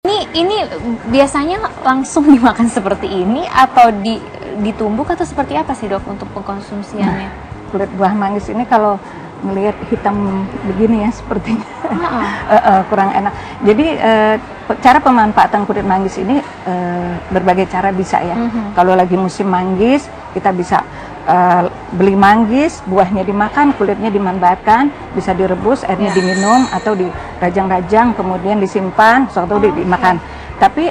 Ini biasanya langsung dimakan seperti ini atau ditumbuk atau seperti apa sih, Dok, untuk pengkonsumsiannya? Kulit buah manggis ini kalau melihat hitam begini ya sepertinya kurang enak. Jadi cara pemanfaatan kulit manggis ini berbagai cara bisa ya. Kalau lagi musim manggis kita bisa beli manggis, buahnya dimakan, kulitnya dimanfaatkan, bisa direbus, airnya diminum atau dirajang-rajang kemudian disimpan, suatu dimakan. Tapi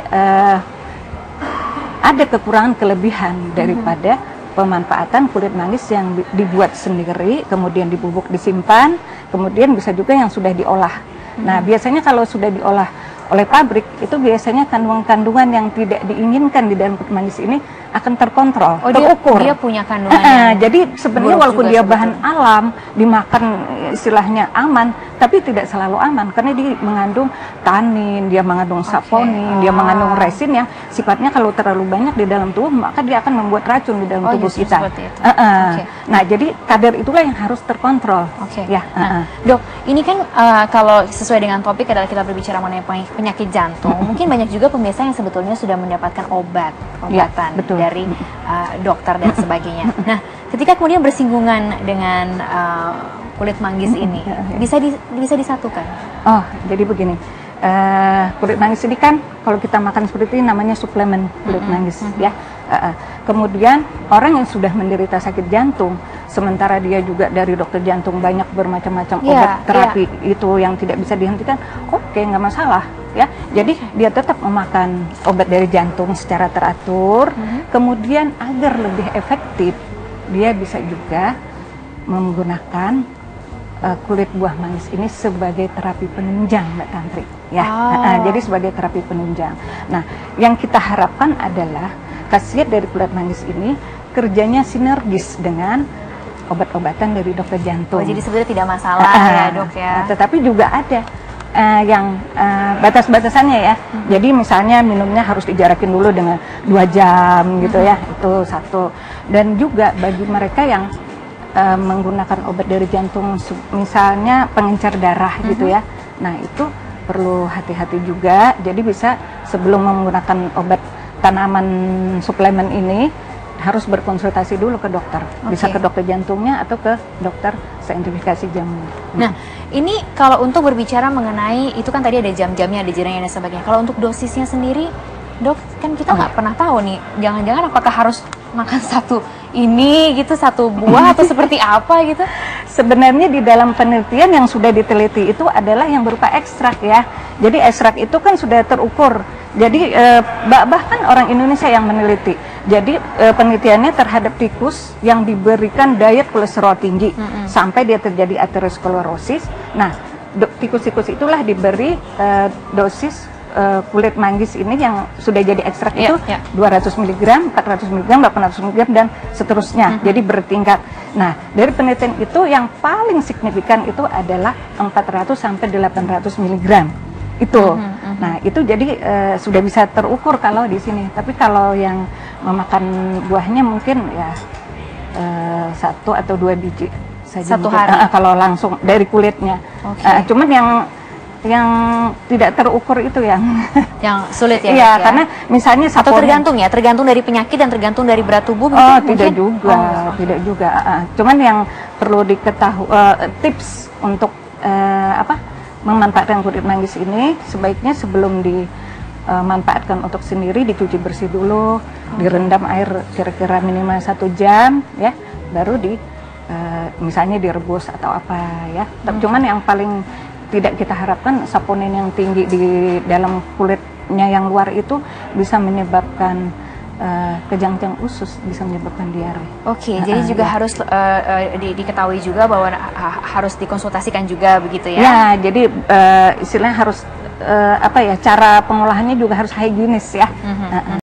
ada kekurangan kelebihan daripada pemanfaatan kulit manggis yang dibuat sendiri, kemudian dibubuk, disimpan, kemudian bisa juga yang sudah diolah. Nah, biasanya kalau sudah diolah oleh pabrik, itu biasanya kandungan-kandungan yang tidak diinginkan di dalam kulit manggis ini akan terkontrol, terukur. Dia punya kandungan jadi sebenarnya walaupun dia bahan alam, dimakan istilahnya aman, tapi tidak selalu aman, karena dia mengandung tanin, dia mengandung saponin, dia mengandung resin yang sifatnya kalau terlalu banyak di dalam tubuh, maka dia akan membuat racun di dalam tubuh kita. Nah, jadi kadar itulah yang harus terkontrol. Dok, ini kan kalau sesuai dengan topik adalah kita berbicara mengenai penyakit jantung, mungkin banyak juga pemirsa yang sebetulnya sudah mendapatkan obatan dari dokter dan sebagainya. Nah, ketika kemudian bersinggungan dengan kulit manggis ini, bisa disatukan? Oh, jadi begini, kulit manggis ini kan kalau kita makan seperti ini namanya suplemen kulit manggis ya. Kemudian orang yang sudah menderita sakit jantung, sementara dia juga dari dokter jantung banyak bermacam-macam obat terapi itu yang tidak bisa dihentikan, oke, nggak masalah ya. Jadi dia tetap memakan obat dari jantung secara teratur. Kemudian agar lebih efektif, dia bisa juga menggunakan kulit buah manggis ini sebagai terapi penunjang, Mbak Tantri ya. Jadi sebagai terapi penunjang. Nah, yang kita harapkan adalah khasiat dari kulit manggis ini kerjanya sinergis dengan obat-obatan dari dokter jantung. Jadi sebenarnya tidak masalah ya, Dok ya. Tetapi juga ada yang batas-batasannya ya. Jadi misalnya minumnya harus dijarakin dulu dengan 2 jam gitu ya. Itu satu. Dan juga bagi mereka yang menggunakan obat dari jantung, misalnya pengencer darah gitu ya. Nah, itu perlu hati-hati juga. Jadi bisa sebelum menggunakan obat tanaman suplemen ini harus berkonsultasi dulu ke dokter. Bisa ke dokter jantungnya atau ke dokter saintifikasi jamu. Nah, ini kalau untuk berbicara mengenai itu kan tadi ada jam-jamnya, ada jiranya dan sebagainya. Kalau untuk dosisnya sendiri, Dok, kan kita nggak pernah tahu nih, jangan-jangan apakah harus makan satu ini gitu, satu buah atau seperti apa gitu? Sebenarnya di dalam penelitian yang sudah diteliti itu adalah yang berupa ekstrak ya. Jadi ekstrak itu kan sudah terukur. Jadi bahkan orang Indonesia yang meneliti. Jadi penelitiannya terhadap tikus yang diberikan diet kolesterol tinggi sampai dia terjadi aterosklerosis. Nah, tikus-tikus itulah diberi dosis kulit manggis ini yang sudah jadi ekstrak itu 200 mg, 400 mg, 800 mg dan seterusnya. Jadi bertingkat. Nah, dari penelitian itu yang paling signifikan itu adalah 400 sampai 800 mg. Itu. Nah, itu jadi sudah bisa terukur kalau di sini. Tapi kalau yang memakan buahnya mungkin ya 1 atau 2 biji saja. Satu hari. Kalau langsung dari kulitnya. Cuman yang tidak terukur itu yang sulit ya. Iya, karena misalnya atau tergantung ya, tergantung dari penyakit dan tergantung dari berat tubuh. Tidak juga, tidak juga. Cuman yang perlu diketahui tips untuk memanfaatkan kulit manggis ini, sebaiknya sebelum dimanfaatkan untuk sendiri dicuci bersih dulu, direndam air kira-kira minimal 1 jam ya, baru misalnya direbus atau apa ya. Cuman yang paling tidak kita harapkan saponin yang tinggi di dalam kulitnya yang luar itu bisa menyebabkan kejang-kejang usus, bisa menyebabkan diare. Jadi juga harus diketahui juga bahwa harus dikonsultasikan juga begitu ya. Ya, jadi istilahnya harus cara pengolahannya juga harus higienis ya.